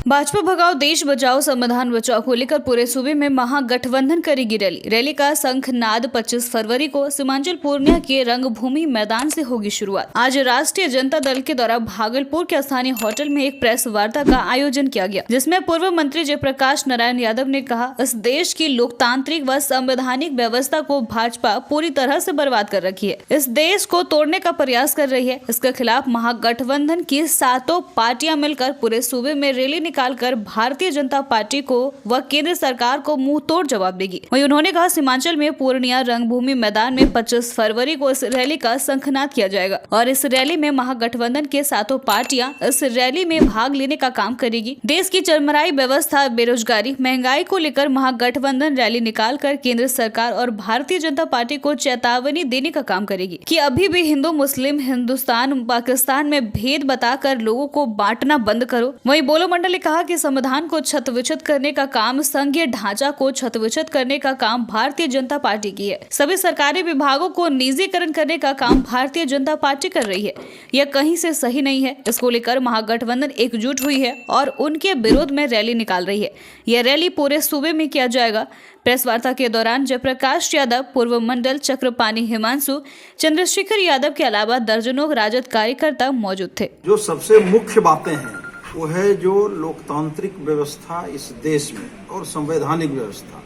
भाजपा भगाओ देश बचाओ संविधान बचाओ को लेकर पूरे सूबे में महागठबंधन करेगी रैली का शंखनाद 25 फरवरी को सीमांचल पूर्णिया के रंगभूमि मैदान से होगी शुरुआत। आज राष्ट्रीय जनता दल के द्वारा भागलपुर के स्थानीय होटल में एक प्रेस वार्ता का आयोजन किया गया, जिसमें पूर्व मंत्री जयप्रकाश नारायण यादव ने कहा, इस देश की लोकतांत्रिक व संवैधानिक व्यवस्था को भाजपा पूरी तरह से बर्बाद कर रखी है, इस देश को तोड़ने का प्रयास कर रही है। इसके खिलाफ महागठबंधन की सातों पार्टियां मिलकर पूरे सूबे में रैली निकालकर भारतीय जनता पार्टी को व केंद्र सरकार को मुंह तोड़ जवाब देगी। वहीं उन्होंने कहा, सीमांचल में पूर्णिया रंगभूमि मैदान में 25 फरवरी को इस रैली का शंखनाद किया जाएगा और इस रैली में महागठबंधन के सातों पार्टियां इस रैली में भाग लेने का काम करेगी। देश की चरमराई व्यवस्था, बेरोजगारी, महंगाई को लेकर महागठबंधन रैली निकालकर केंद्र सरकार और भारतीय जनता पार्टी को चेतावनी देने का काम करेगी कि अभी भी हिंदू मुस्लिम, हिंदुस्तान पाकिस्तान में भेद बताकर लोगों को बांटना बंद करो। वहीं बोलो मंडल ने कहा कि संविधान को छत-विछत करने का काम, संघीय ढांचा को छत-विछत करने का काम भारतीय जनता पार्टी की है। सभी सरकारी विभागों को निजीकरण करने का काम भारतीय जनता पार्टी कर रही है। यह कहीं से सही नहीं है। इसको लेकर महागठबंधन एकजुट हुई है और उनके विरोध में रैली निकाल रही है। यह रैली पूरे सूबे में किया जाएगा। प्रेस वार्ता के दौरान जयप्रकाश यादव, पूर्व मंडल चक्रपाणी हिमांशु, चंद्रशेखर यादव के अलावा दर्जनों राजद कार्यकर्ता मौजूद थे। जो सबसे मुख्य बातें हैं वो है जो लोकतांत्रिक व्यवस्था इस देश में और संवैधानिक व्यवस्था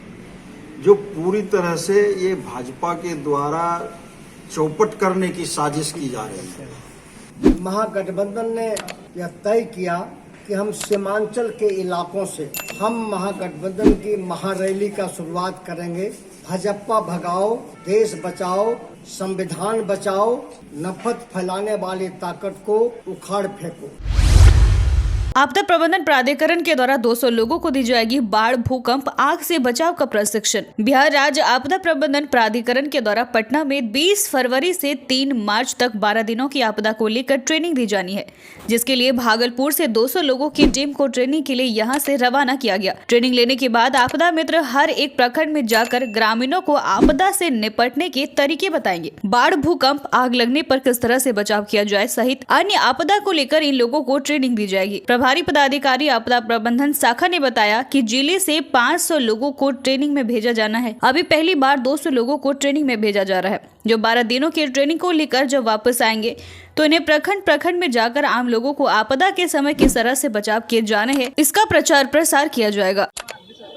जो पूरी तरह से ये भाजपा के द्वारा चौपट करने की साजिश की जा रही है। महागठबंधन ने यह तय किया कि हम सीमांचल के इलाकों से हम महागठबंधन की महारैली का शुरुआत करेंगे। भाजपा भगाओ, देश बचाओ, संविधान बचाओ, नफरत फैलाने वाली ताकत को उखाड़ फेंको। आपदा प्रबंधन प्राधिकरण के द्वारा 200 लोगों को दी जाएगी बाढ़, भूकंप, आग से बचाव का प्रशिक्षण। बिहार राज्य आपदा प्रबंधन प्राधिकरण के द्वारा पटना में 20 फरवरी से 3 मार्च तक 12 दिनों की आपदा को लेकर ट्रेनिंग दी जानी है, जिसके लिए भागलपुर से 200 लोगों की टीम को ट्रेनिंग के लिए यहां से रवाना किया गया। ट्रेनिंग लेने के बाद आपदा मित्र हर एक प्रखंड में जाकर ग्रामीणों को आपदा से निपटने के तरीके बताएंगे। बाढ़, भूकंप, आग लगने पर किस तरह से बचाव किया जाए सहित अन्य आपदा को लेकर इन लोगों को ट्रेनिंग दी जाएगी। प्रभारी पदाधिकारी आपदा प्रबंधन शाखा ने बताया कि जिले से 500 लोगों को ट्रेनिंग में भेजा जाना है। अभी पहली बार 200 लोगों को ट्रेनिंग में भेजा जा रहा है, जो 12 दिनों की ट्रेनिंग को लेकर जब वापस आएंगे तो इन्हें प्रखंड में जाकर आम लोगों को आपदा के समय किस तरह से बचाव किए जाने हैं, इसका प्रचार प्रसार किया जाएगा।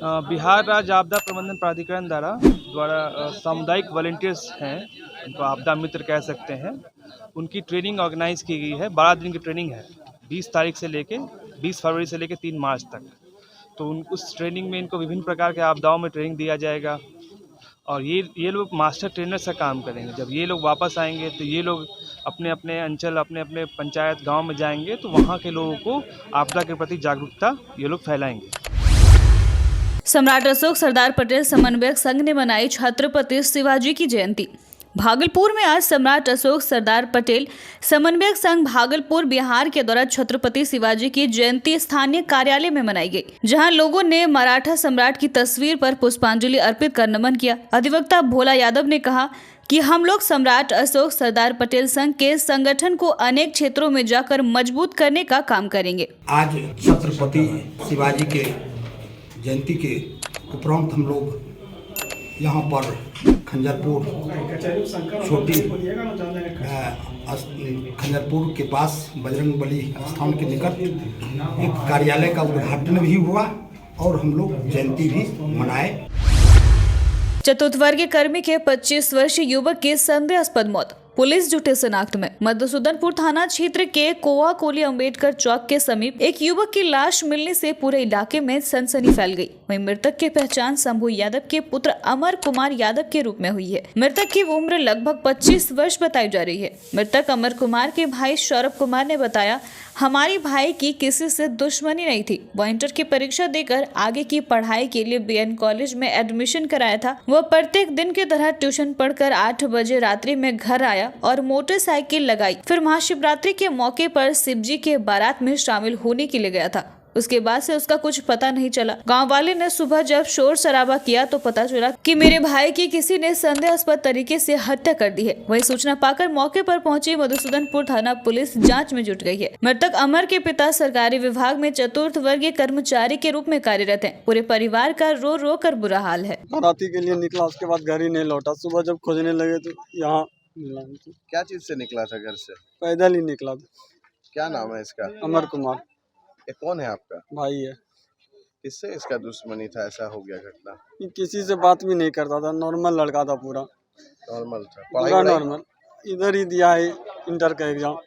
बिहार राज्य आपदा प्रबंधन प्राधिकरण द्वारा सामुदायिक वॉलंटियर्स हैं, उनको आपदा मित्र कह सकते हैं, उनकी ट्रेनिंग ऑर्गेनाइज की गई है। 12 दिन की ट्रेनिंग है, 20 फरवरी से लेके 3 मार्च तक। तो उस ट्रेनिंग में इनको विभिन्न प्रकार के आपदाओं में ट्रेनिंग दिया जाएगा और ये लोग मास्टर ट्रेनर से काम करेंगे। जब ये लोग वापस आएंगे तो ये लोग अपने अपने अंचल, अपने अपने पंचायत, गांव में जाएंगे तो वहाँ के लोगों को आपदा के प्रति जागरूकता ये लोग फैलाएंगे। सम्राट अशोक सरदार पटेल समन्वयक संघ ने मनाई छत्रपति शिवाजी की जयंती। भागलपुर में आज सम्राट अशोक सरदार पटेल समन्वयक संघ भागलपुर बिहार के द्वारा छत्रपति शिवाजी की जयंती स्थानीय कार्यालय में मनाई गई, जहां लोगों ने मराठा सम्राट की तस्वीर पर पुष्पांजलि अर्पित कर नमन किया। अधिवक्ता भोला यादव ने कहा कि हम लोग सम्राट अशोक सरदार पटेल संघ के संगठन को अनेक क्षेत्रों में जाकर मजबूत करने का काम करेंगे। आज छत्रपति शिवाजी के जयंती के उपरांत हम लोग यहाँ पर खंजरपुर खंजरपुर के पास बजरंगबली स्थान के निकट एक कार्यालय का उद्घाटन भी हुआ और हम लोग जयंती भी मनाए। चतुर्थ वर्गीय कर्मी के 25 वर्षीय युवक की संदेहास्पद मौत, पुलिस जुटे शिनाख्त में। मधुसूदनपुर थाना क्षेत्र के कोआ कोली अम्बेडकर चौक के समीप एक युवक की लाश मिलने से पूरे इलाके में सनसनी फैल गई। वहीं मृतक की पहचान शंभू यादव के पुत्र अमर कुमार यादव के रूप में हुई है। मृतक की उम्र लगभग 25 वर्ष बताई जा रही है। मृतक अमर कुमार के भाई सौरभ कुमार ने बताया, हमारी भाई की किसी से दुश्मनी नहीं थी। वह इंटर की परीक्षा देकर आगे की पढ़ाई के लिए बीएन कॉलेज में एडमिशन कराया था। वह प्रत्येक दिन की तरह ट्यूशन पढ़कर 8 बजे रात्रि में घर आया और मोटरसाइकिल लगाई। फिर महाशिवरात्रि के मौके पर शिवजी के बारात में शामिल होने के लिए गया था। उसके बाद से उसका कुछ पता नहीं चला। गाँव वाले ने सुबह जब शोर शराबा किया तो पता चला कि मेरे भाई की किसी ने संदेहास्पद तरीके से हत्या कर दी है। वही सूचना पाकर मौके पर पहुंची मधुसूदनपुर थाना पुलिस जांच में जुट गई है। मृतक अमर के पिता सरकारी विभाग में चतुर्थ वर्गीय कर्मचारी के रूप में कार्यरत हैं। पूरे परिवार का रो रो कर बुरा हाल है। बाराती के लिए निकला, उसके बाद घर ही नहीं लौटा। सुबह जब खोजने लगे तो यहाँ मिला। क्या चीज से निकला था घर से? पैदल ही निकला था। क्या नाम है इसका? अमर कुमार। ये कौन है आपका? भाई है। किससे इसका दुश्मनी था, ऐसा हो गया घटना? ये किसी से बात भी नहीं करता था, नॉर्मल लड़का था पूरा नॉर्मल था? पूरा नॉर्मल। इधर ही दिया है इंटर का एग्जाम।